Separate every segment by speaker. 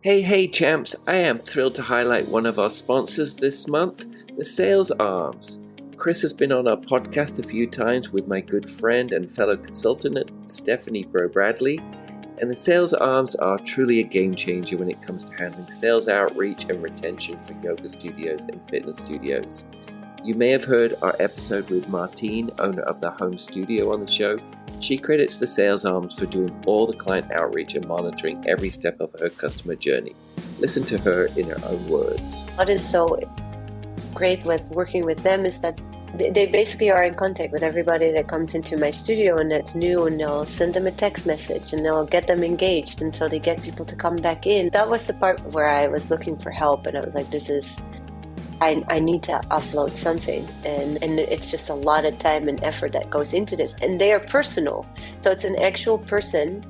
Speaker 1: Hey, champs! I am thrilled to highlight one of our sponsors this month, the Sales Arms. Chris has been on our podcast a few times with my good friend and fellow consultant, Stephanie Bradley, and the Sales Arms are truly a game changer when it comes to handling sales outreach and retention for yoga studios and fitness studios. You may have heard our episode with Martine, owner of the home studio, on the show. She credits the Sales Arms for doing all the client outreach and monitoring every step of her customer journey. Listen to her in her own words.
Speaker 2: What is so great with working with them is that they basically are in contact with everybody that comes into my studio and that's new, and they'll send them a text message and they'll get them engaged until they get people to come back in. That was the part where I was looking for help, and I was like, I need to upload something, and it's just a lot of time and effort that goes into this, and they are personal, so it's an actual person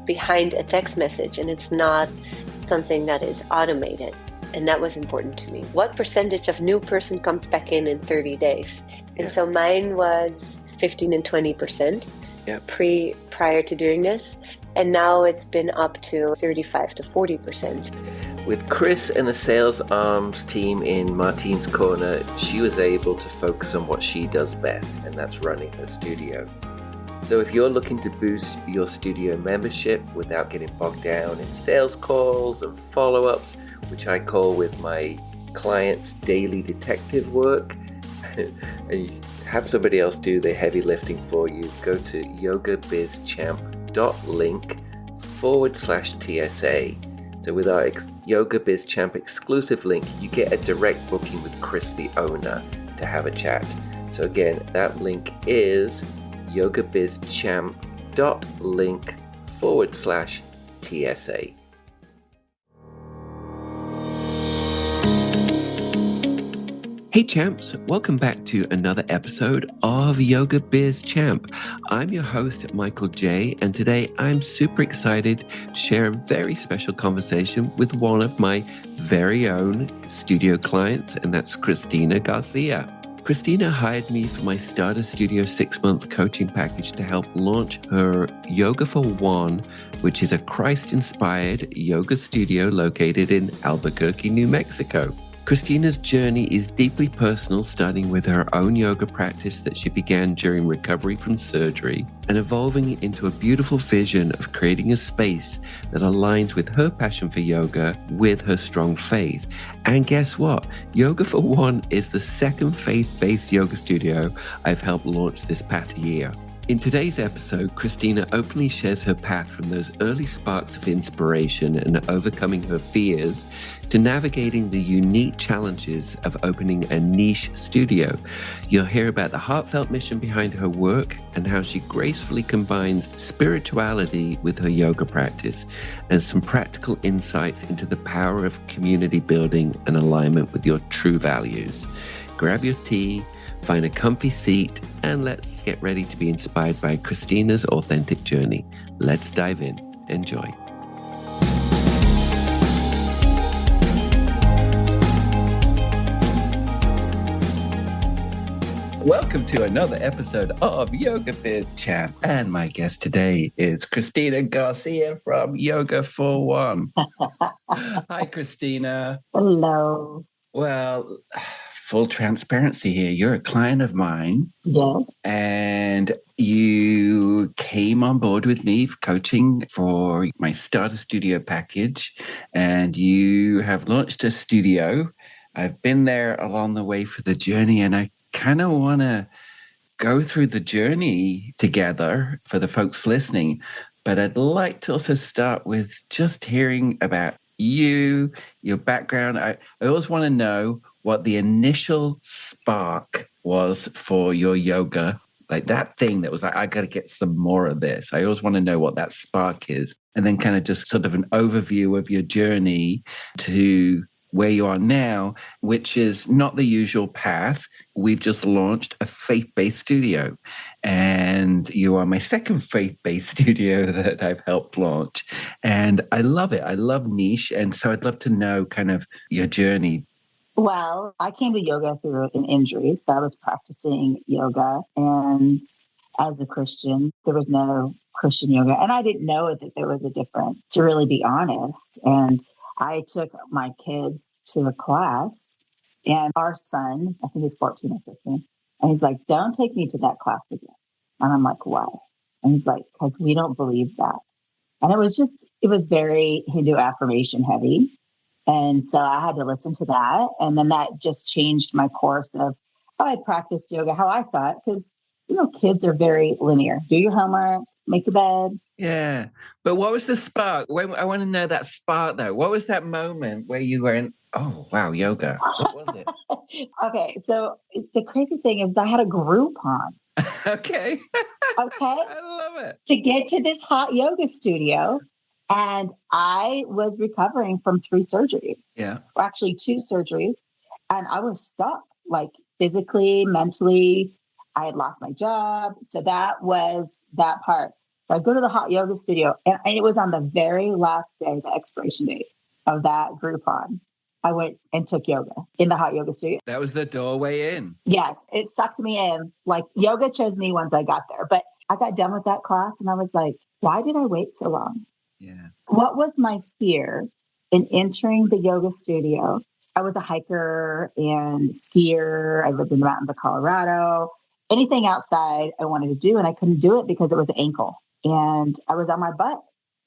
Speaker 2: behind a text message, and it's not something that is automated. And that was important to me. What percentage of new person comes back in 30 days? And so mine was 15 and 20% prior to doing this, and now it's been up to 35 to 40%.
Speaker 1: With Chris and the Sales Arms team in Martine's corner, she was able to focus on what she does best, and that's running her studio. So if you're looking to boost your studio membership without getting bogged down in sales calls and follow-ups, which I call with my clients daily detective work, and you have somebody else do the heavy lifting for you, go to yogabizchamp.link/TSA. So with our Yoga Biz Champ exclusive link, you get a direct booking with Chris, the owner, to have a chat. So again, that link is yogabizchamp.link/TSA. Hey champs, welcome back to another episode of Yoga Biz Champ. I'm your host, Michael J, and today I'm super excited to share a very special conversation with one of my very own studio clients, and that's Christina Garcia. Christina hired me for my Starter Studio 6-month coaching package to help launch her Yoga for One, which is a Christ-inspired yoga studio located in Albuquerque, New Mexico. Christina's journey is deeply personal, starting with her own yoga practice that she began during recovery from surgery and evolving into a beautiful vision of creating a space that aligns with her passion for yoga with her strong faith. And guess what? Yoga for One is the second faith-based yoga studio I've helped launch this past year. In today's episode, Christina openly shares her path from those early sparks of inspiration and overcoming her fears to navigating the unique challenges of opening a niche studio. You'll hear about the heartfelt mission behind her work and how she gracefully combines spirituality with her yoga practice, and some practical insights into the power of community building and alignment with your true values. Grab your tea, find a comfy seat, and let's get ready to be inspired by Christina's authentic journey. Let's dive in. Enjoy. Welcome to another episode of Yoga Biz Champ. And my guest today is Christina Garcia from Yoga for One. Hi, Christina.
Speaker 3: Hello.
Speaker 1: Well, full transparency here. You're a client of mine.
Speaker 3: Yes.
Speaker 1: And you came on board with me for coaching for my Starter Studio package. And you have launched a studio. I've been there along the way for the journey, and I kind of want to go through the journey together for the folks listening. But I'd like to also start with just hearing about you, your background. I always want to know what the initial spark was for your yoga, like that thing that was like, I got to get some more of this. I always want to know what that spark is. And then kind of just sort of an overview of your journey to where you are now, which is not the usual path. We've just launched a faith-based studio, and you are my second faith-based studio that I've helped launch. And I love it. I love niche. And so I'd love to know kind of your journey.
Speaker 3: Well, I came to yoga through an injury. So I was practicing yoga, and as a Christian, there was no Christian yoga. And I didn't know that there was a difference, to really be honest. And I took my kids to a class, and our son, I think he's 14 or 15, and he's like, don't take me to that class again. And I'm like, why? And he's like, because we don't believe that. And it was very Hindu affirmation heavy. And so I had to listen to that. And then that just changed my course of how I practiced yoga, how I saw it. Because, kids are very linear. Do your homework, make your bed.
Speaker 1: Yeah. But what was the spark? I want to know that spark, though. What was that moment where you went, oh, wow, yoga? What was it?
Speaker 3: Okay. So the crazy thing is I had a Groupon.
Speaker 1: Okay.
Speaker 3: Okay.
Speaker 1: I love it.
Speaker 3: To get to this hot yoga studio. And I was recovering from 3 surgeries.
Speaker 1: Yeah.
Speaker 3: Or actually 2 surgeries. And I was stuck, like physically, mentally. I had lost my job. So that was that part. So I go to the hot yoga studio, and it was on the very last day, the expiration date of that Groupon. I went and took yoga in the hot yoga studio.
Speaker 1: That was the doorway in.
Speaker 3: Yes, it sucked me in. Like yoga chose me once I got there. But I got done with that class, and I was like, why did I wait so long?
Speaker 1: Yeah.
Speaker 3: What was my fear in entering the yoga studio? I was a hiker and skier. I lived in the mountains of Colorado. Anything outside I wanted to do, and I couldn't do it because it was ankle. And I was on my butt.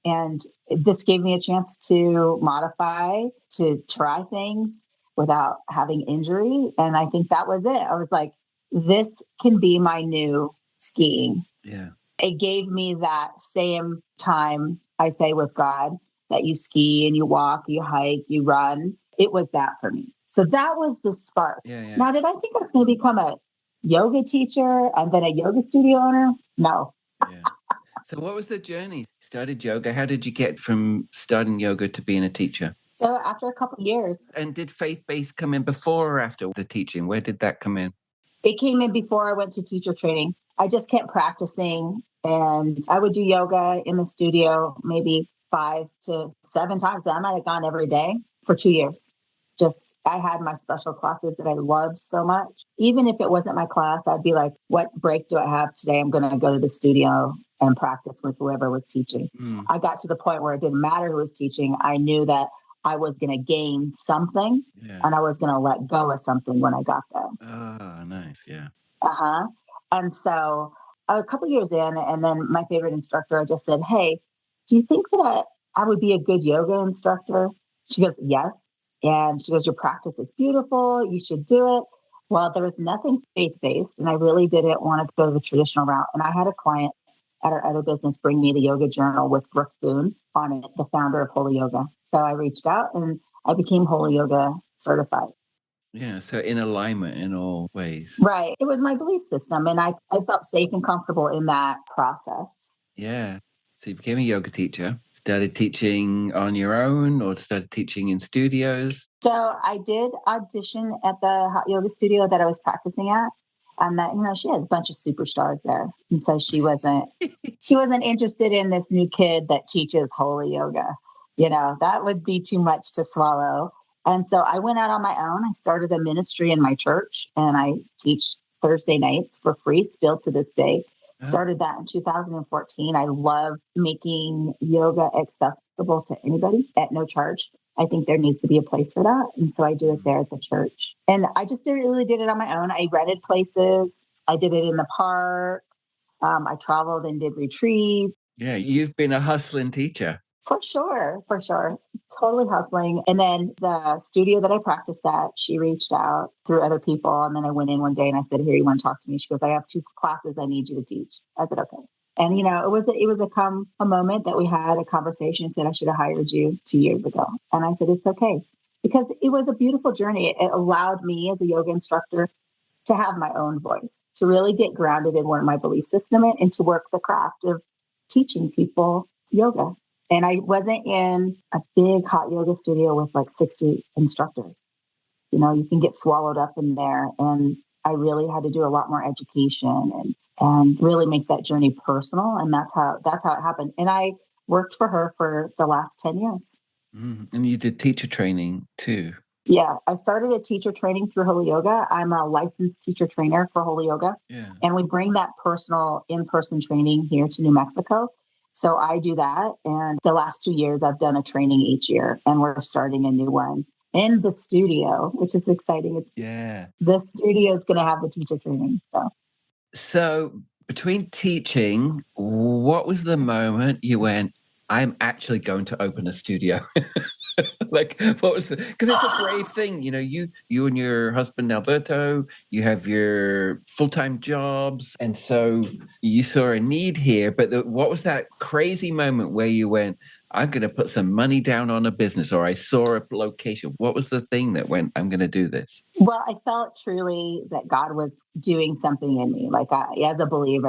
Speaker 3: And this gave me a chance to modify, to try things without having injury. And I think that was it. I was like, this can be my new skiing.
Speaker 1: Yeah.
Speaker 3: It gave me that same time, I say, with God, that you ski and you walk, you hike, you run. It was that for me. So that was the spark.
Speaker 1: Yeah.
Speaker 3: Now, did I think I was going to become a yoga teacher and then a yoga studio owner? No.
Speaker 1: Yeah. So what was the journey? You started yoga. How did you get from starting yoga to being a teacher?
Speaker 3: So after a couple of years.
Speaker 1: And did faith-based come in before or after the teaching? Where did that come in?
Speaker 3: It came in before I went to teacher training. I just kept practicing, and I would do yoga in the studio maybe 5 to 7 times. I might have gone every day for 2 years. I had my special classes that I loved so much. Even if it wasn't my class, I'd be like, what break do I have today? I'm going to go to the studio and practice with whoever was teaching. I got to the point where it didn't matter who was teaching. I knew that I was going to gain something, and I was going to let go of something when I got there.
Speaker 1: Oh, nice. Yeah.
Speaker 3: Uh-huh. And so a couple of years in, and then my favorite instructor, I just said, hey, do you think that I would be a good yoga instructor? She goes, yes. And she goes, your practice is beautiful. You should do it. Well, there was nothing faith-based, and I really didn't want to go the traditional route. And I had a client at our other business bring me the yoga journal with Brooke Boone on it, the founder of Holy Yoga. So I reached out and I became Holy Yoga certified.
Speaker 1: Yeah, so in alignment in all ways.
Speaker 3: Right. It was my belief system, and I felt safe and comfortable in that process.
Speaker 1: Yeah. So you became a yoga teacher, started teaching on your own or started teaching in studios?
Speaker 3: So I did audition at the hot yoga studio that I was practicing at. And that, she had a bunch of superstars there. And so she wasn't interested in this new kid that teaches Holy Yoga. That would be too much to swallow. And so I went out on my own. I started a ministry in my church, and I teach Thursday nights for free still to this day. Started that in 2014. I love making yoga accessible to anybody at no charge. I think there needs to be a place for that. And so I do it there at the church. And I just really did it on my own. I rented places. I did it in the park. I traveled and did retreats.
Speaker 1: Yeah, you've been a hustling teacher.
Speaker 3: For sure. Totally hustling. And then the studio that I practiced at, she reached out through other people. And then I went in one day and I said, here, you want to talk to me? She goes, I have 2 classes I need you to teach. I said, okay. And, it was a moment that we had a conversation and said, I should have hired you 2 years ago. And I said, it's okay. Because it was a beautiful journey. It allowed me as a yoga instructor to have my own voice, to really get grounded in where my belief system is, and to work the craft of teaching people yoga. And I wasn't in a big hot yoga studio with like 60 instructors. You can get swallowed up in there. And I really had to do a lot more education and really make that journey personal. And that's how it happened. And I worked for her for the last 10 years.
Speaker 1: And you did teacher training too.
Speaker 3: Yeah, I started a teacher training through Holy Yoga. I'm a licensed teacher trainer for Holy Yoga.
Speaker 1: Yeah.
Speaker 3: And we bring that personal in-person training here to New Mexico. So I do that. And the last 2 years, I've done a training each year, and we're starting a new one in the studio, which is exciting. The studio is going to have the teacher training.
Speaker 1: So between teaching, what was the moment you went, I'm actually going to open a studio? Like, what was because it's a brave thing, you and your husband Alberto, you have your full-time jobs, and so you saw a need here, but what was that crazy moment where you went, I'm going to put some money down on a business, or I saw a location? What was the thing that went, I'm going to do this?
Speaker 3: Well, I felt truly that God was doing something in me. Like, as a believer,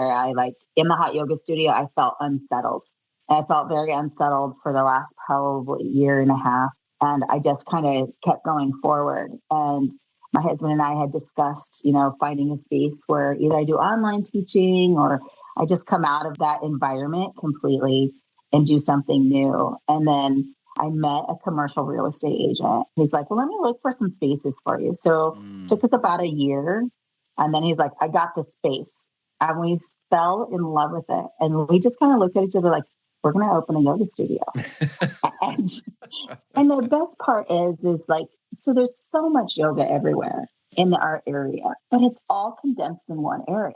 Speaker 3: in the hot yoga studio, I felt unsettled. I felt very unsettled for the last probably year and a half. And I just kind of kept going forward. And my husband and I had discussed, finding a space where either I do online teaching or I just come out of that environment completely and do something new. And then I met a commercial real estate agent. He's like, well, let me look for some spaces for you. So it took us about a year. And then he's like, I got the space. And we fell in love with it. And we just kind of looked at each other like, we're going to open a yoga studio. and the best part is like, so there's so much yoga everywhere in our area, but it's all condensed in one area.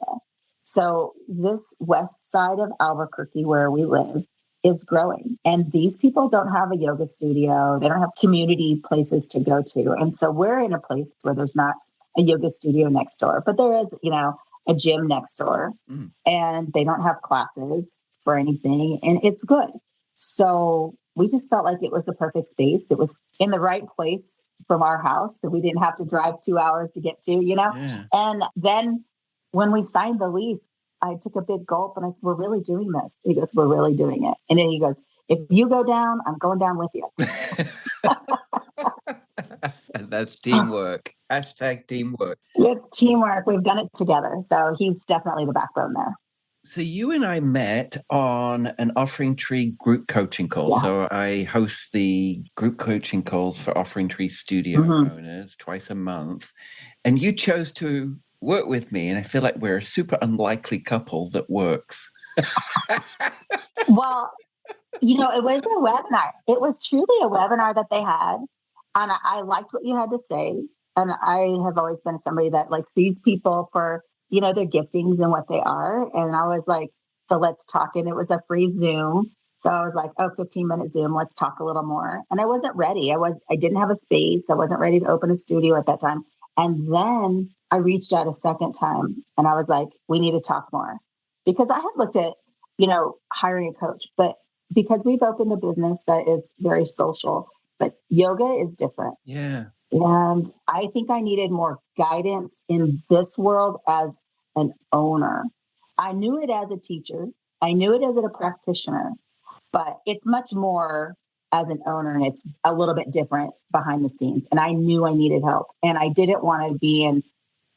Speaker 3: So this west side of Albuquerque where we live is growing, and these people don't have a yoga studio. They don't have community places to go to. And so we're in a place where there's not a yoga studio next door, but there is, a gym next door, and they don't have classes for anything, and it's good. So we just felt like it was a perfect space. It was in the right place from our house that we didn't have to drive 2 hours to get to,
Speaker 1: Yeah.
Speaker 3: And then when we signed the lease, I took a big gulp and I said, we're really doing this. He goes, we're really doing it. And then he goes, if you go down, I'm going down with you.
Speaker 1: And that's teamwork. Hashtag teamwork.
Speaker 3: It's teamwork. We've done it together. So he's definitely the backbone there.
Speaker 1: So you and I met on an Offering Tree group coaching call.
Speaker 3: Yeah.
Speaker 1: So I host the group coaching calls for Offering Tree studio owners twice a month. And you chose to work with me. And I feel like we're a super unlikely couple that works.
Speaker 3: Well, it was a webinar. It was truly a webinar that they had. And I liked what you had to say. And I have always been somebody that sees people for, their giftings and what they are. And I was like, so let's talk. And it was a free Zoom. So I was like, 15-minute Zoom. Let's talk a little more. And I wasn't ready. I didn't have a space. I wasn't ready to open a studio at that time. And then I reached out a second time and I was like, we need to talk more, because I had looked at, hiring a coach, but because we've opened a business that is very social, but yoga is different.
Speaker 1: Yeah.
Speaker 3: And I think I needed more guidance in this world as an owner. I knew it as a teacher. I knew it as a practitioner, but it's much more as an owner, and it's a little bit different behind the scenes. And I knew I needed help, and I didn't want to be in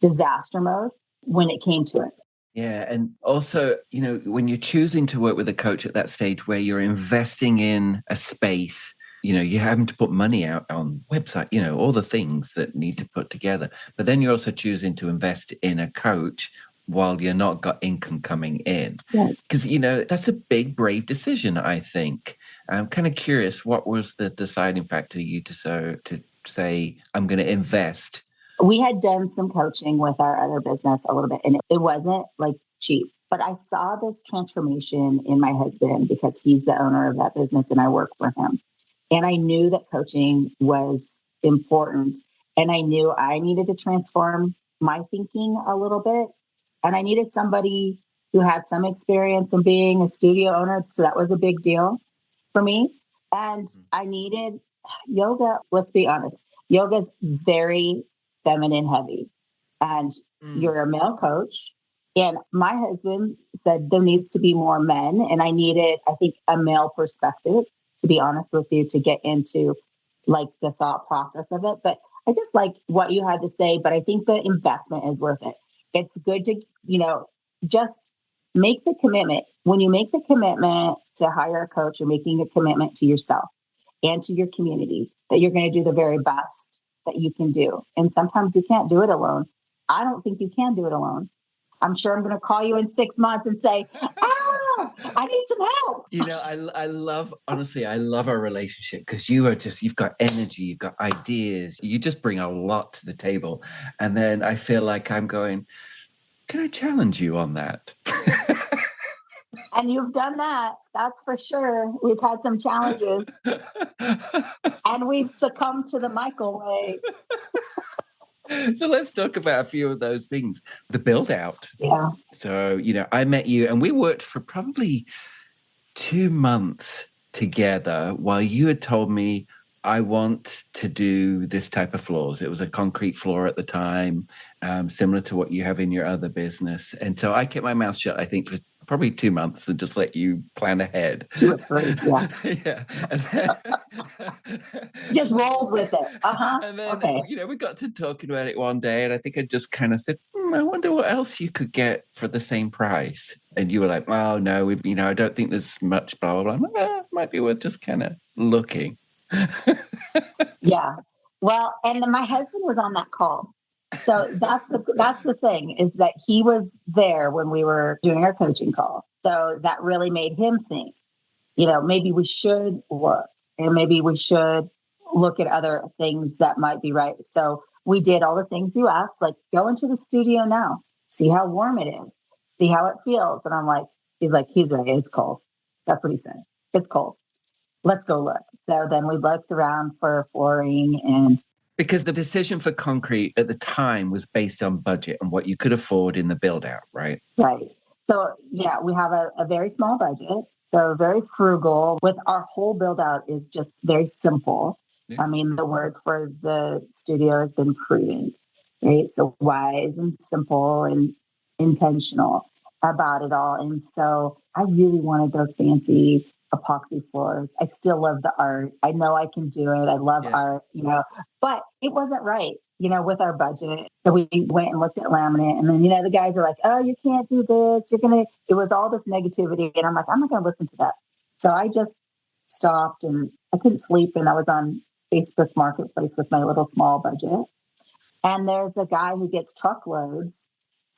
Speaker 3: disaster mode when it came to it.
Speaker 1: Yeah. And also, when you're choosing to work with a coach at that stage where you're investing in a space, you're having to put money out on website, all the things that need to put together. But then you're also choosing to invest in a coach while you're not got income coming in. Because, that's a big, brave decision, I think. I'm kind of curious, what was the deciding factor you to say, I'm going to invest?
Speaker 3: We had done some coaching with our other business a little bit, and it wasn't cheap. But I saw this transformation in my husband because he's the owner of that business and I work for him. And I knew that coaching was important. And I knew I needed to transform my thinking a little bit. And I needed somebody who had some experience in being a studio owner. So that was a big deal for me. And I needed yoga. Let's be honest. Yoga is very feminine heavy. And you're a male coach. And my husband said there needs to be more men. And I needed, I think, a male perspective, to be honest with you, to get into the thought process of it. But I just like what you had to say, but I think the investment is worth it. It's good to, just make the commitment. When you make the commitment to hire a coach, you're making a commitment to yourself and to your community that you're going to do the very best that you can do. And sometimes you can't do it alone. I don't think you can do it alone. I'm sure I'm going to call you in 6 months and say, I need some help.
Speaker 1: I love, honestly, I love our relationship because you've got energy, you've got ideas, you just bring a lot to the table. And then I feel like I'm going, can I challenge you on that?
Speaker 3: And you've done that. That's for sure. We've had some challenges and we've succumbed to the Michael way.
Speaker 1: So let's talk about a few of those things. The build out.
Speaker 3: Yeah.
Speaker 1: So, I met you and we worked for probably 2 months together while you had told me I want to do this type of floors. It was a concrete floor at the time, similar to what you have in your other business. And so I kept my mouth shut, I think, for probably 2 months and just let you plan ahead.
Speaker 3: 2 or 3, yeah.
Speaker 1: Yeah. And then,
Speaker 3: just rolled with it.
Speaker 1: And then,
Speaker 3: okay.
Speaker 1: We got to talking about it one day, and I think I just kind of said, I wonder what else you could get for the same price. And you were like, oh, no, I don't think there's much, blah, blah, blah. Well, it might be worth just kind of looking.
Speaker 3: Yeah. Well, and my husband was on that call. So that's the thing, is that he was there when we were doing our coaching call. So that really made him think, maybe we should look, and maybe we should look at other things that might be right. So we did all the things you asked, like go into the studio now, see how warm it is, see how it feels. And I'm like, he's right, it's cold. That's what he said. It's cold. Let's go look. So then we looked around for flooring, and
Speaker 1: because the decision for concrete at the time was based on budget and what you could afford in the build out, right?
Speaker 3: Right. So yeah, we have a very small budget. So very frugal. With our whole build out is just very simple. Yeah. I mean, the word for the studio has been prudent, right? So wise and simple and intentional about it all. And so I really wanted those fancy epoxy floors. I still love the art. I know I can do it. I love art, but it wasn't right, with our budget. So we went and looked at laminate, and then, the guys are like, oh, you can't do this. It was all this negativity. And I'm like, I'm not going to listen to that. So I just stopped, and I couldn't sleep. And I was on Facebook Marketplace with my little small budget. And there's a guy who gets truckloads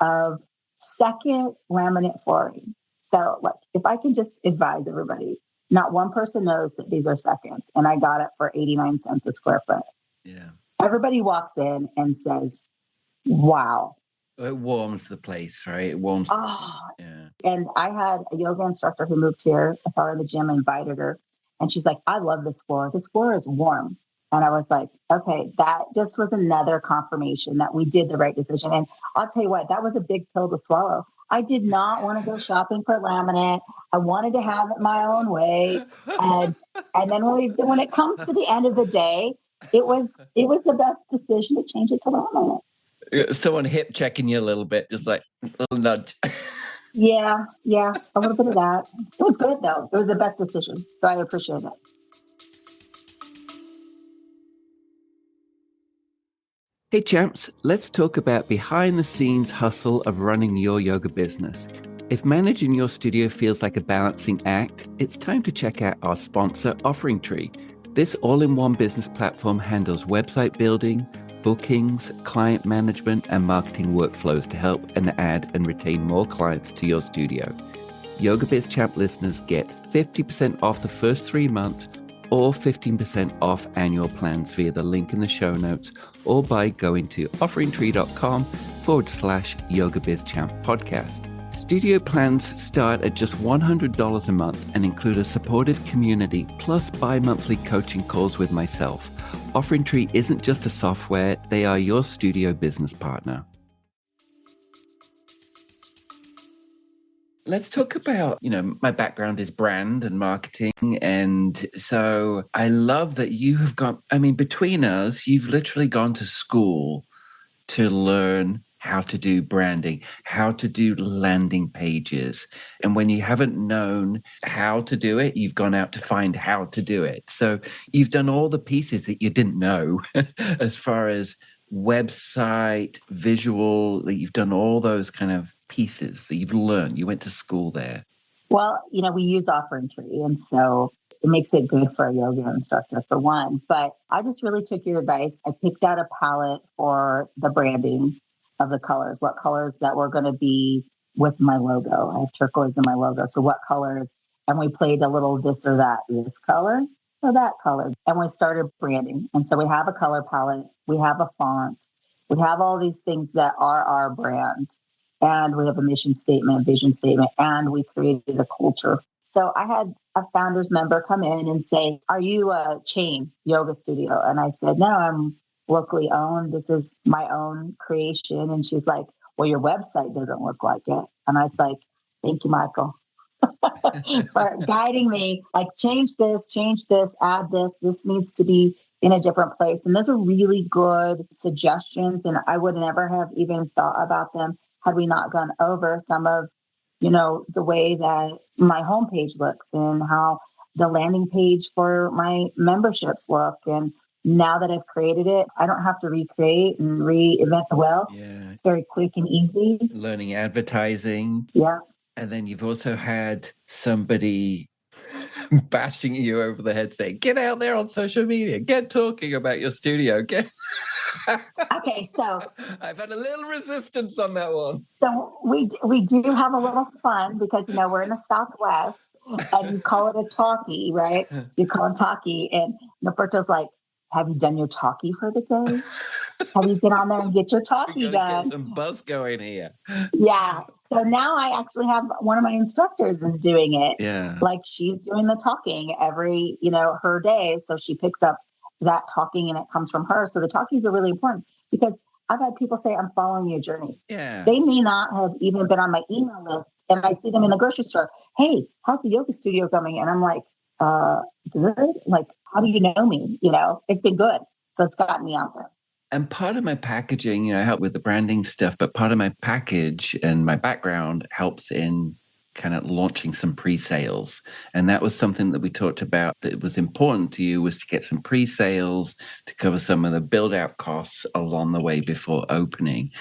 Speaker 3: of second laminate flooring. So if I can just advise everybody, not one person knows that these are seconds. And I got it for 89 cents a square foot.
Speaker 1: Yeah.
Speaker 3: Everybody walks in and says, wow.
Speaker 1: It warms the place, right? It warms.
Speaker 3: Yeah. And I had a yoga instructor who moved here. I saw her in the gym, invited her. And she's like, I love this floor. This floor is warm. And I was like, okay, that just was another confirmation that we did the right decision. And I'll tell you what, that was a big pill to swallow. I did not want to go shopping for laminate. I wanted to have it my own way. And then when it comes to the end of the day, it was the best decision to change it to laminate.
Speaker 1: Someone hip checking you a little bit, just like a little nudge.
Speaker 3: Yeah, a little bit of that. It was good though. It was the best decision. So I appreciate it.
Speaker 1: Hey champs, let's talk about behind the scenes hustle of running your yoga business. If managing your studio feels like a balancing act, it's time to check out our sponsor, Offering Tree. This all-in-one business platform handles website building, bookings, client management, and marketing workflows to help and add and retain more clients to your studio. Yoga Biz Champ listeners get 50% off the first 3 months or 15% off annual plans via the link in the show notes or by going to offeringtree.com/Yoga Biz Champ podcast. Studio plans start at just $100 a month and include a supportive community plus bi-monthly coaching calls with myself. Offering Tree isn't just a software, they are your studio business partner. Let's talk about, my background is brand and marketing. And so I love that you have between us, you've literally gone to school to learn how to do branding, how to do landing pages. And when you haven't known how to do it, you've gone out to find how to do it. So you've done all the pieces that you didn't know as far as website, visual, you've done all those kind of pieces that you've learned. You went to school there.
Speaker 3: Well, we use Offering Tree, and so it makes it good for a yoga instructor for one. But I just really took your advice. I picked out a palette for the branding of the colors, what colors that were going to be with my logo. I have turquoise in my logo. So what colors? And we played a little this or that, this color or that color. And we started branding. And so we have a color palette, we have a font, we have all these things that are our brand. And we have a mission statement, vision statement, and we created a culture. So I had a founders member come in and say, "Are you a chain yoga studio?" And I said, "No, I'm locally owned. This is my own creation." And she's like, "Well, your website doesn't look like it." And I was like, "Thank you, Michael, for guiding me. Like, change this, add this. This needs to be in a different place." And those are really good suggestions. And I would never have even thought about them had we not gone over some of, the way that my homepage looks and how the landing page for my memberships look. And now that I've created it, I don't have to recreate and reinvent the wheel.
Speaker 1: Yeah.
Speaker 3: It's very quick and easy.
Speaker 1: Learning advertising.
Speaker 3: Yeah.
Speaker 1: And then you've also had somebody bashing you over the head saying, "Get out there on social media, get talking about your studio."
Speaker 3: Okay, so
Speaker 1: I've had a little resistance on that one.
Speaker 3: So we do have a little fun because we're in the Southwest and you call it a talkie, right? You call it talkie, and Norberto's like, "Have you done your talkie for the day? Have you get on there and get your talkie done?"
Speaker 1: Get some buzz going here.
Speaker 3: Yeah. So now I actually have one of my instructors is doing it.
Speaker 1: Yeah.
Speaker 3: Like, she's doing the talking every her day, so she picks up that talking and it comes from her. So the talkies are really important because I've had people say, "I'm following your journey."
Speaker 1: Yeah.
Speaker 3: They may not have even been on my email list, and I see them in the grocery store. "Hey, how's the yoga studio going?" And I'm like, good. Like, how do you know me? It's been good. So it's gotten me out there.
Speaker 1: And part of my packaging, I help with the branding stuff, but part of my package and my background helps in kind of launching some pre-sales. And that was something that we talked about that was important to you, was to get some pre-sales to cover some of the build-out costs along the way before opening.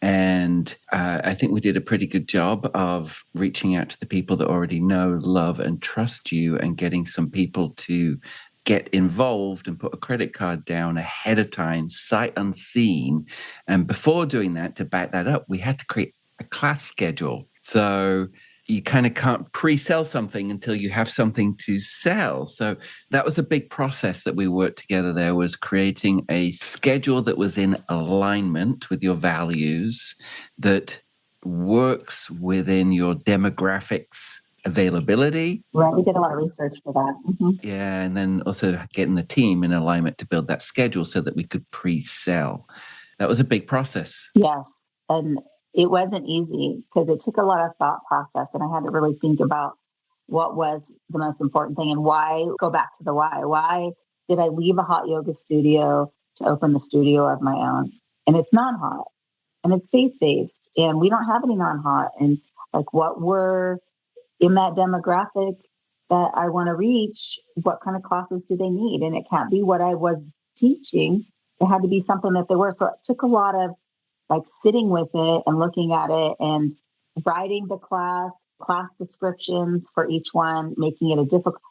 Speaker 1: And I think we did a pretty good job of reaching out to the people that already know, love, and trust you, and getting some people to get involved and put a credit card down ahead of time, sight unseen. And before doing that, to back that up, we had to create a class schedule. So you kind of can't pre-sell something until you have something to sell. So that was a big process that we worked together there, was creating a schedule that was in alignment with your values, that works within your demographics availability.
Speaker 3: Right. We did a lot of research for that. Mm-hmm.
Speaker 1: Yeah. And then also getting the team in alignment to build that schedule so that we could pre-sell. That was a big process.
Speaker 3: Yes. And it wasn't easy because it took a lot of thought process, and I had to really think about what was the most important thing and why. Go back to the why. Why did I leave a hot yoga studio to open the studio of my own? And it's non-hot and it's faith-based, and we don't have any non-hot. And like, what were in that demographic that I want to reach, what kind of classes do they need? And it can't be what I was teaching. It had to be something that they were. So it took a lot of like sitting with it and looking at it and writing the class descriptions for each one, making it a difficult,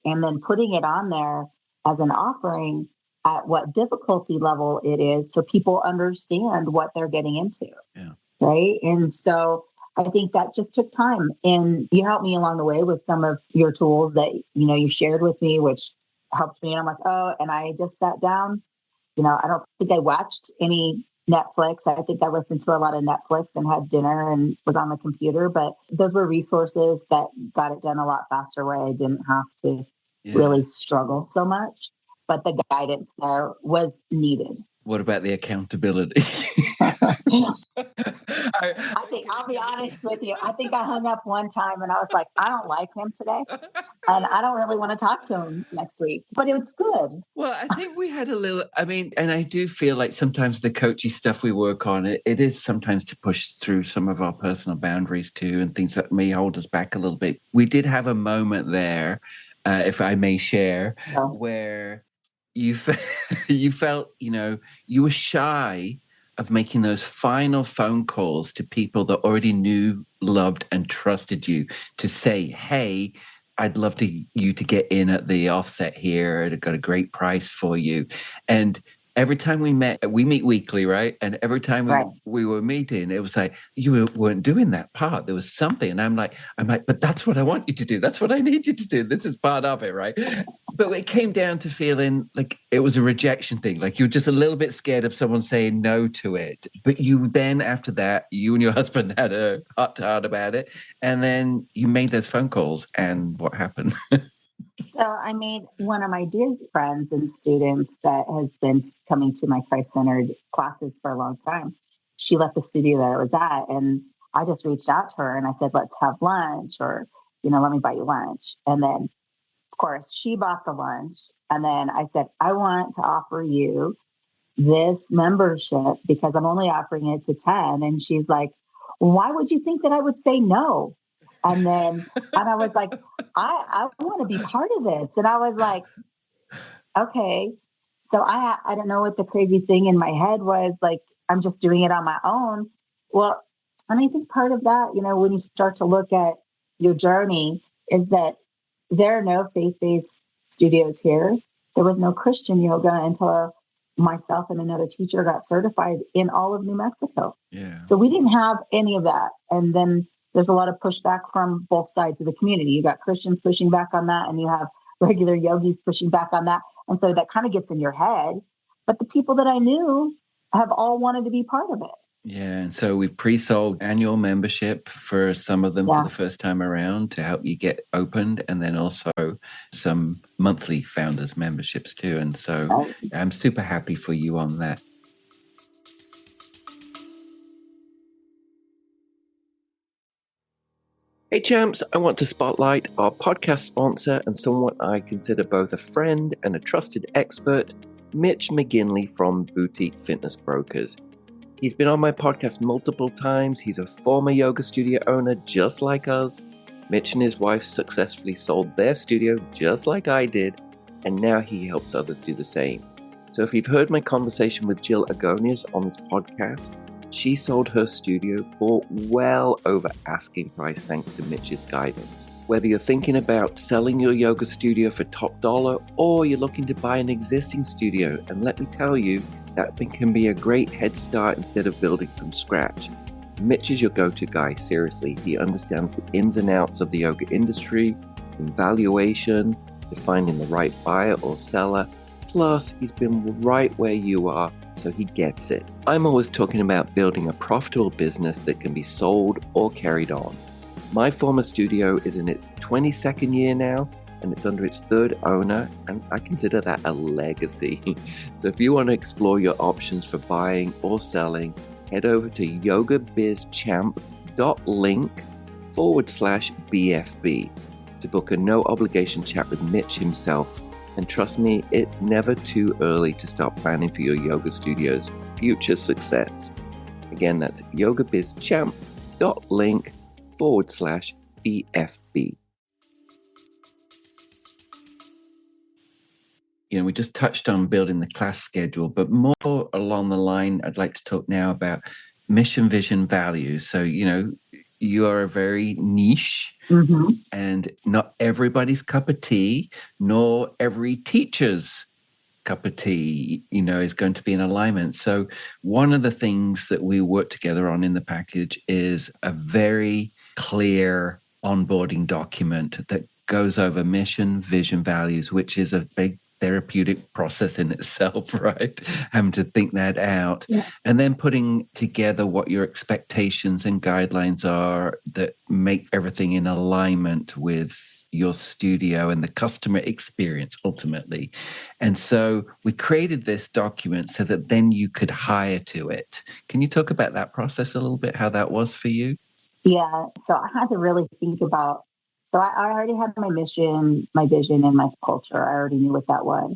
Speaker 3: and then putting it on there as an offering at what difficulty level it is, so people understand what they're getting into.
Speaker 1: Yeah.
Speaker 3: Right. And so I think that just took time, and you helped me along the way with some of your tools that, you shared with me, which helped me. And I'm like, oh, and I just sat down, I don't think I watched any Netflix. I think I listened to a lot of Netflix and had dinner and was on the computer, but those were resources that got it done a lot faster, where I didn't have to really struggle so much, but the guidance there was needed.
Speaker 1: What about the accountability?
Speaker 3: I think, I'll be honest with you, I think I hung up one time and I was like, I don't like him today, and I don't really want to talk to him next week, but it was good.
Speaker 1: Well, I think we had a little, and I do feel like sometimes the coachy stuff we work on, it is sometimes to push through some of our personal boundaries too, and things that may hold us back a little bit. We did have a moment there, if I may share, where you felt, you were shy of making those final phone calls to people that already knew, loved, and trusted you, to say, "Hey, I'd love you to get in at the offset here. I've got a great price for you." And every time we met, we meet weekly, right? And every time
Speaker 3: Right.
Speaker 1: we were meeting, it was like, you weren't doing that part. There was something. And I'm like, but that's what I want you to do. That's what I need you to do. This is part of it, right? But it came down to feeling like it was a rejection thing. Like you were just a little bit scared of someone saying no to it. But you then, after that, you and your husband had a heart-to-heart about it. And then you made those phone calls. And what happened?
Speaker 3: So I made one of my dear friends and students that has been coming to my Christ-centered classes for a long time. She left the studio that I was at, and I just reached out to her and I said, let's have lunch, or, let me buy you lunch. And then, of course, she bought the lunch. And then I said, I want to offer you this membership because I'm only offering it to 10. And she's like, why would you think that I would say no? And I was like, I want to be part of this. And I was like, okay. So I don't know what the crazy thing in my head was. Like, I'm just doing it on my own. Well, and I think part of that, when you start to look at your journey, is that there are no faith-based studios here. There was no Christian yoga until myself and another teacher got certified in all of New Mexico.
Speaker 1: Yeah.
Speaker 3: So we didn't have any of that. And then there's a lot of pushback from both sides of the community. You got Christians pushing back on that, and you have regular yogis pushing back on that. And so that kind of gets in your head. But the people that I knew have all wanted to be part of it.
Speaker 1: Yeah. And so we've pre-sold annual membership for some of them for the first time around to help you get opened. And then also some monthly founders memberships too. And so I'm super happy for you on that. Hey champs, I want to spotlight our podcast sponsor and someone I consider both a friend and a trusted expert, Mitch McGinley from Boutique Fitness Brokers. He's been on my podcast multiple times. He's a former yoga studio owner just like us. Mitch and his wife successfully sold their studio just like I did, and now he helps others do the same. So if you've heard my conversation with Jill Agonias on this podcast, she sold her studio for well over asking price thanks to Mitch's guidance. Whether you're thinking about selling your yoga studio for top dollar or you're looking to buy an existing studio, and let me tell you, that can be a great head start instead of building from scratch. Mitch is your go-to guy, seriously. He understands the ins and outs of the yoga industry, from valuation to finding the right buyer or seller. Plus, he's been right where you are, so he gets it. I'm always talking about building a profitable business that can be sold or carried on. My former studio is in its 22nd year now, and it's under its third owner, and I consider that a legacy. So if you want to explore your options for buying or selling, head over to yogabizchamp.link/BFB to book a no obligation chat with Mitch himself. And trust me, it's never too early to start planning for your yoga studio's future success. Again, that's yogabizchamp.link/BFB. We just touched on building the class schedule, but more along the line, I'd like to talk now about mission, vision, values. So, you are a very niche and not everybody's cup of tea, nor every teacher's cup of tea, is going to be in alignment. So one of the things that we work together on in the package is a very clear onboarding document that goes over mission, vision, values, which is a big therapeutic process in itself, right? Having to think that out. Yeah. And then putting together what your expectations and guidelines are that make everything in alignment with your studio and the customer experience ultimately. And so we created this document so that then you could hire to it. Can you talk about that process a little bit, how that was for you?
Speaker 3: Yeah. So I had to really think about, so I already had my mission, my vision, and my culture. I already knew what that was.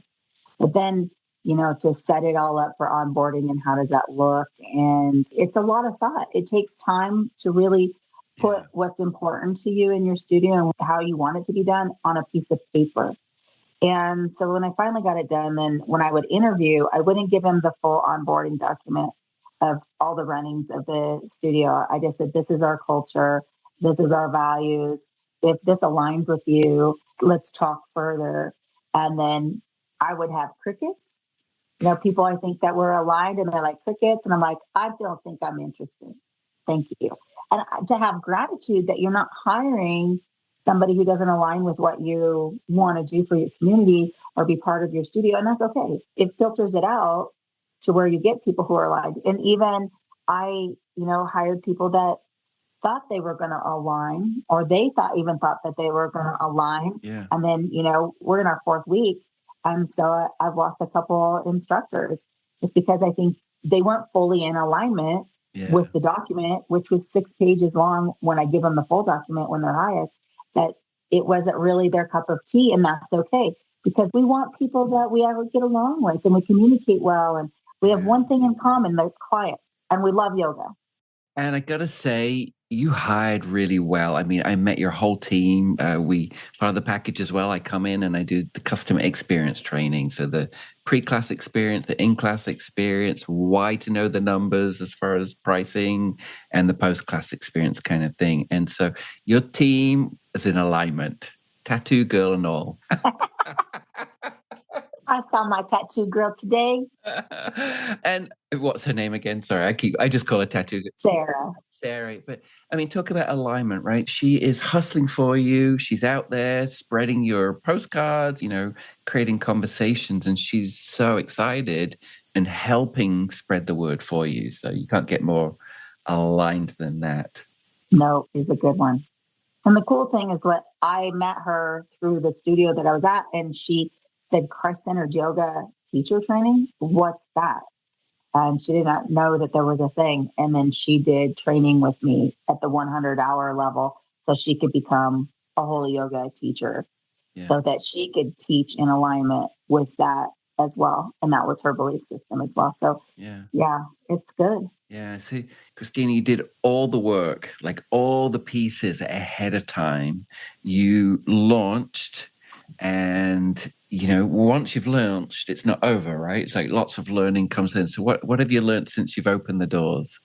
Speaker 3: But then, to set it all up for onboarding and how does that look? And it's a lot of thought. It takes time to really put what's important to you in your studio and how you want it to be done on a piece of paper. And so when I finally got it done, then when I would interview, I wouldn't give him the full onboarding document of all the runnings of the studio. I just said, this is our culture. This is our values. If this aligns with you, let's talk further. And then I would have crickets. People I think that we're aligned and they're like crickets. And I'm like, I don't think I'm interested. Thank you. And to have gratitude that you're not hiring somebody who doesn't align with what you want to do for your community or be part of your studio. And that's okay. It filters it out to where you get people who are aligned. And even I, hired people that thought they were going to align, or they thought that they were going to align.
Speaker 1: Yeah.
Speaker 3: And then, we're in our 4th week. And so I've lost a couple instructors just because I think they weren't fully in alignment with the document, which was 6 pages long when I give them the full document when they're hired, that it wasn't really their cup of tea. And that's okay, because we want people that we get along with and we communicate well. And we have one thing in common, the client, and we love yoga.
Speaker 1: And I got to say, you hired really well. I mean, I met your whole team. We part of the package as well. I come in and I do the customer experience training. So the pre-class experience, the in-class experience, why to know the numbers as far as pricing, and the post-class experience kind of thing. And so your team is in alignment, tattoo girl and all.
Speaker 3: I saw my tattoo girl today.
Speaker 1: And what's her name again? Sorry, I just call her tattoo girl. Sarah. But I mean, talk about alignment, right? She is hustling for you. She's out there spreading your postcards, creating conversations, and she's so excited and helping spread the word for you. So you can't get more aligned than that.
Speaker 3: No, she's a good one. And the cool thing is that I met her through the studio that I was at, and she said, Christ-centered yoga teacher training? What's that? And she did not know that there was a thing. And then she did training with me at the 100-hour level so she could become a holy yoga teacher, so that she could teach in alignment with that as well. And that was her belief system as well. So yeah, it's good.
Speaker 1: Yeah. So Christina, you did all the work, like all the pieces ahead of time. You launched, and once you've launched, it's not over, right? It's like lots of learning comes in. So what have you learned since you've opened the doors?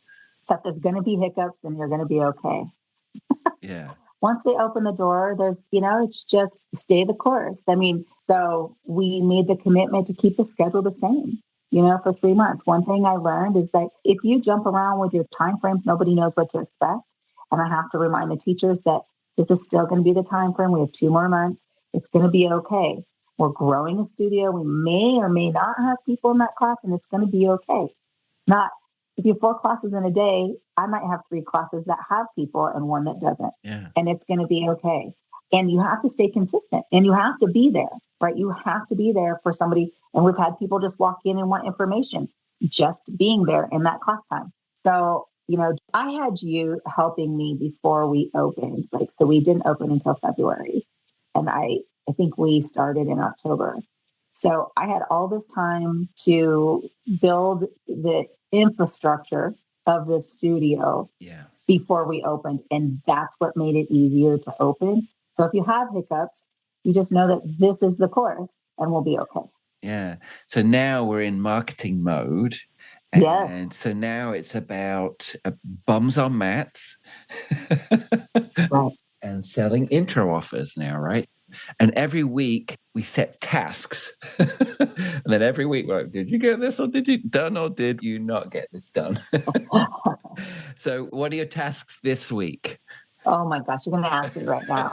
Speaker 3: That there's going to be hiccups and you're going to be okay.
Speaker 1: Yeah.
Speaker 3: Once we open the door, there's, it's just stay the course. I mean, so we made the commitment to keep the schedule the same, for 3 months. One thing I learned is that if you jump around with your timeframes, nobody knows what to expect. And I have to remind the teachers that this is still going to be the time frame. We have 2 more months. It's going to be okay. We're growing a studio. We may or may not have people in that class, and it's going to be okay. If you have 4 classes in a day, I might have 3 classes that have people and 1 that doesn't.
Speaker 1: Yeah.
Speaker 3: And it's going to be okay. And you have to stay consistent, and you have to be there, right? You have to be there for somebody. And we've had people just walk in and want information, just being there in that class time. So, I had you helping me before we opened. So we didn't open until February. And I think we started in October. So I had all this time to build the infrastructure of the studio before we opened. And that's what made it easier to open. So if you have hiccups, you just know that this is the course and we'll be okay.
Speaker 1: Yeah. So now we're in marketing mode. And so now it's about bums on mats.
Speaker 3: Right.
Speaker 1: And selling intro offers now, right? And every week we set tasks. And then every week we're like, did you get this or did you not get this done? So what are your tasks this week?
Speaker 3: Oh my gosh, you're going to ask me right now.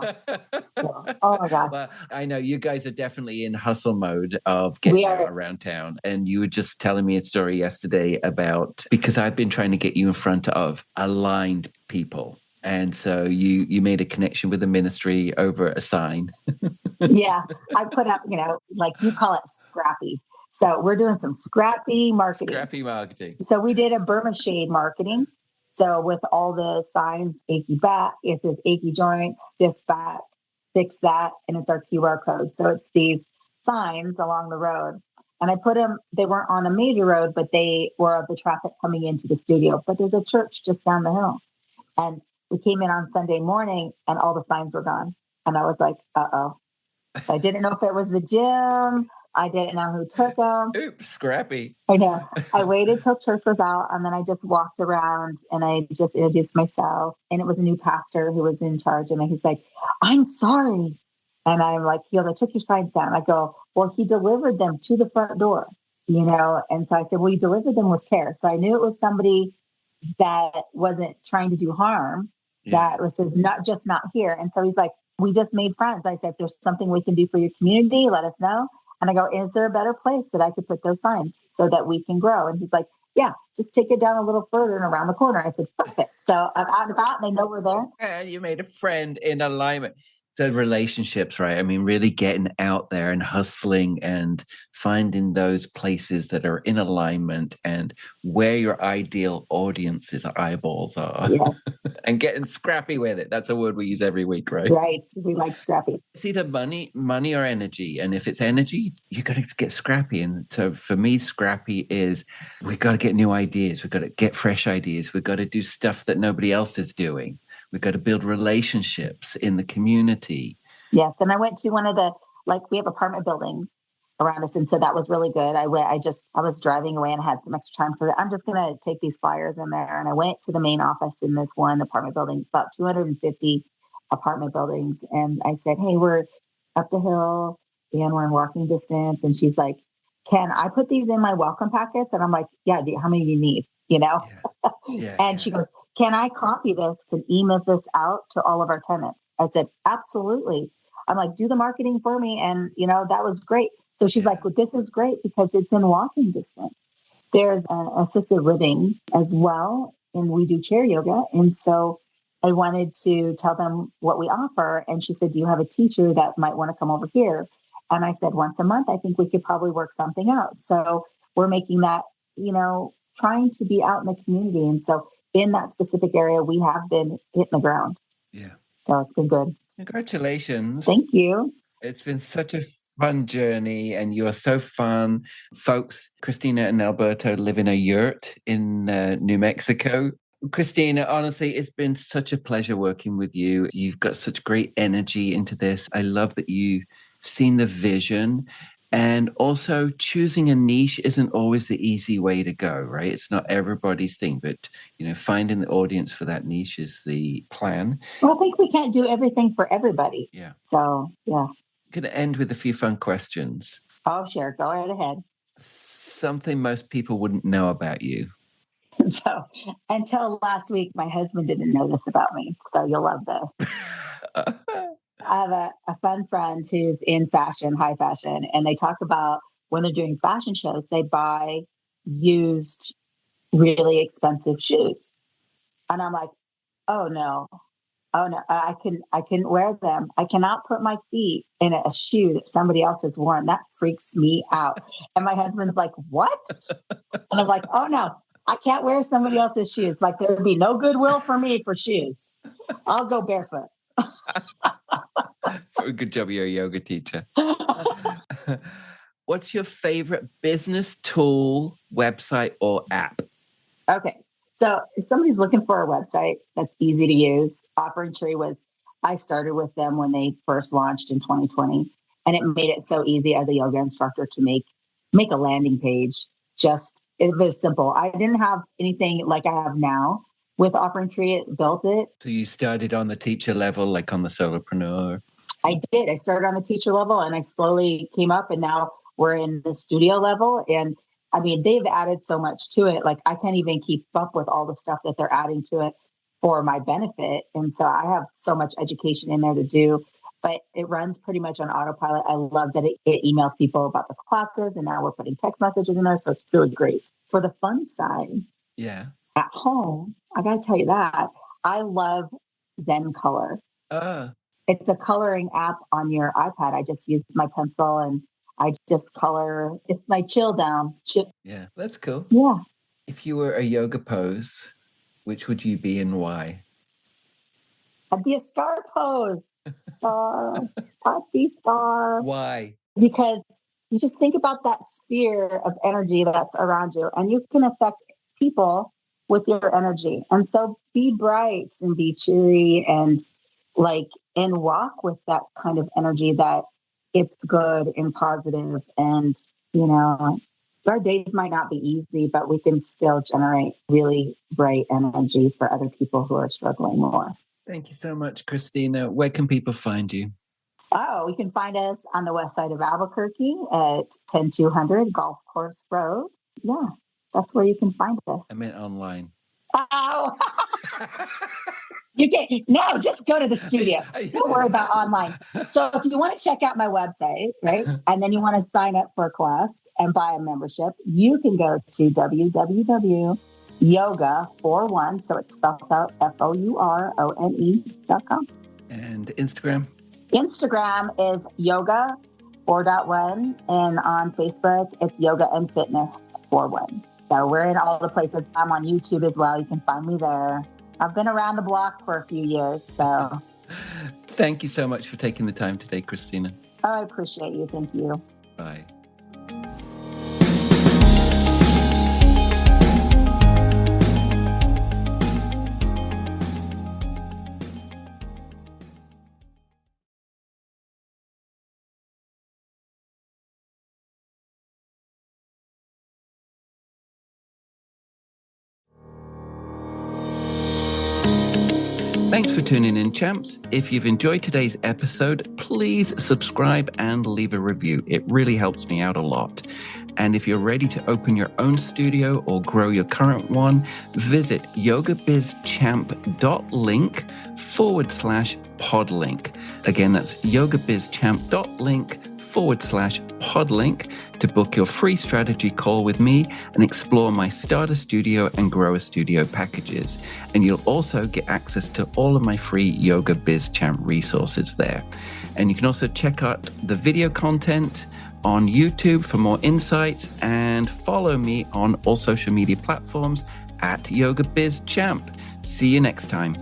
Speaker 3: Oh my gosh.
Speaker 1: Well, I know you guys are definitely in hustle mode of getting out around town. And you were just telling me a story yesterday about, because I've been trying to get you in front of aligned people. And so you made a connection with the ministry over a sign.
Speaker 3: Yeah, I put up, like you call it scrappy. So we're doing some scrappy marketing.
Speaker 1: Scrappy marketing.
Speaker 3: So we did a Burma shade marketing. So with all the signs, achy back, it says achy joints, stiff back, fix that, and it's our QR code. So it's these signs along the road. And I put them, they weren't on a major road, but they were of the traffic coming into the studio. But there's a church just down the hill. And we came in on Sunday morning and all the signs were gone. And I was like, uh-oh. I didn't know if it was the gym. I didn't know who took them.
Speaker 1: Oops, scrappy.
Speaker 3: I know. I waited till church was out and then I just walked around and I just introduced myself. And it was a new pastor who was in charge. And he's like, I'm sorry. And I'm like, I took your signs down. I go, well, he delivered them to the front door. And so I said, well, you delivered them with care. So I knew it was somebody that wasn't trying to do harm, that was not here. And so he's like, we just made friends. I said, if there's something we can do for your community, let us know. And I go, is there a better place that I could put those signs so that we can grow? And he's like, yeah, just take it down a little further and around the corner. I said, perfect. So I'm out and about and they know we're there.
Speaker 1: And you made a friend in alignment. So relationships, right? I mean, really getting out there and hustling and finding those places that are in alignment and where your ideal audience's eyeballs are.
Speaker 3: Yes.
Speaker 1: And getting scrappy with it. That's a word we use every week, right?
Speaker 3: Right. We like scrappy.
Speaker 1: It's either money or energy. And if it's energy, you got to get scrappy. And so for me, scrappy is we've got to get new ideas. We've got to get fresh ideas. We've got to do stuff that nobody else is doing. We've got to build relationships in the community.
Speaker 3: Yes. And I went to one of the, we have apartment buildings around us. And so that was really good. I was driving away and I had some extra time for it. I'm just going to take these flyers in there. And I went to the main office in this one apartment building, about 250 apartment buildings. And I said, hey, we're up the hill and we're in walking distance. And she's like, can I put these in my welcome packets? And I'm like, yeah, how many do you need? And she goes, can I copy this and email this out to all of our tenants? I said, absolutely. I'm like, do the marketing for me. And, that was great. So she's like, well, this is great because it's in walking distance. There's an assisted living as well. And we do chair yoga. And so I wanted to tell them what we offer. And she said, do you have a teacher that might want to come over here? And I said, once a month, I think we could probably work something out. So we're making that, trying to be out in the community. And so in that specific area, we have been hitting the ground.
Speaker 1: Yeah.
Speaker 3: So it's been good.
Speaker 1: Congratulations.
Speaker 3: Thank you.
Speaker 1: It's been such a fun journey and you are so fun. Folks, Christina and Alberto live in a yurt in New Mexico. Christina, honestly, it's been such a pleasure working with you. You've got such great energy into this. I love that you've seen the vision. And also choosing a niche isn't always the easy way to go, right? It's not everybody's thing, but, finding the audience for that niche is the plan.
Speaker 3: Well, I think we can't do everything for everybody.
Speaker 1: Yeah.
Speaker 3: So, yeah.
Speaker 1: Going to end with a few fun questions.
Speaker 3: Oh, sure. Go right ahead.
Speaker 1: Something most people wouldn't know about you.
Speaker 3: So until last week, my husband didn't know this about me. So you'll love this. I have a fun friend who's in fashion, high fashion, and they talk about when they're doing fashion shows, they buy used, really expensive shoes. And I'm like, oh no, I couldn't wear them. I cannot put my feet in a shoe that somebody else has worn. That freaks me out. And my husband's like, what? And I'm like, oh no, I can't wear somebody else's shoes. Like there would be no goodwill for me for shoes. I'll go barefoot.
Speaker 1: Good job, you're a yoga teacher. What's your favorite business tool, website, or app?
Speaker 3: Okay. So if somebody's looking for a website that's easy to use, Offering Tree I started with them when they first launched in 2020. And it made it so easy as a yoga instructor to make a landing page. It was simple. I didn't have anything like I have now. With Offering Tree, it built it.
Speaker 1: So you started on the teacher level, like on the solopreneur?
Speaker 3: I did. I started on the teacher level and I slowly came up and now we're in the studio level. And I mean, they've added so much to it. Like I can't even keep up with all the stuff that they're adding to it for my benefit. And so I have so much education in there to do, but it runs pretty much on autopilot. I love that it emails people about the classes and now we're putting text messages in there. So it's really great. For the fun side.
Speaker 1: Yeah.
Speaker 3: At home, I got to tell you that I love Zen Color. It's a coloring app on your iPad. I just use my pencil and I just color. It's my chill down.
Speaker 1: Yeah, that's cool.
Speaker 3: Yeah.
Speaker 1: If you were a yoga pose, which would you be and why?
Speaker 3: I'd be a star pose. Star. I'd be star.
Speaker 1: Why?
Speaker 3: Because you just think about that sphere of energy that's around you and you can affect people with your energy. And so be bright and be cheery and walk with that kind of energy that it's good and positive. And, our days might not be easy, but we can still generate really bright energy for other people who are struggling more.
Speaker 1: Thank you so much, Christina. Where can people find you?
Speaker 3: Oh, you can find us on the west side of Albuquerque at 10200 Golf Course Road. Yeah, that's where you can find us.
Speaker 4: I meant online.
Speaker 3: Oh, no, just go to the studio. Don't worry about online. So if you want to check out my website, right, and then you want to sign up for a class and buy a membership, you can go to www.yoga41, so it's spelled out FOURONE.com.
Speaker 4: And Instagram?
Speaker 3: Instagram is yoga 4.1, and on Facebook, it's yoga and fitness 4.1. So we're in all the places. I'm on YouTube as well. You can find me there. I've been around the block for a few years, so.
Speaker 4: Thank you so much for taking the time today, Christina.
Speaker 3: Oh, I appreciate you. Thank you.
Speaker 4: Bye. Thanks for tuning in, champs. If you've enjoyed today's episode, please subscribe and leave a review. It really helps me out a lot. And if you're ready to open your own studio or grow your current one, visit yogabizchamp.link/podlink. Again, that's yogabizchamp.link/podlink to book your free strategy call with me and explore my Starter Studio and Grow a Studio packages. And you'll also get access to all of my free Yoga Biz Champ resources there. And you can also check out the video content on YouTube for more insights, and follow me on all social media platforms at Yoga Biz Champ. See you next time.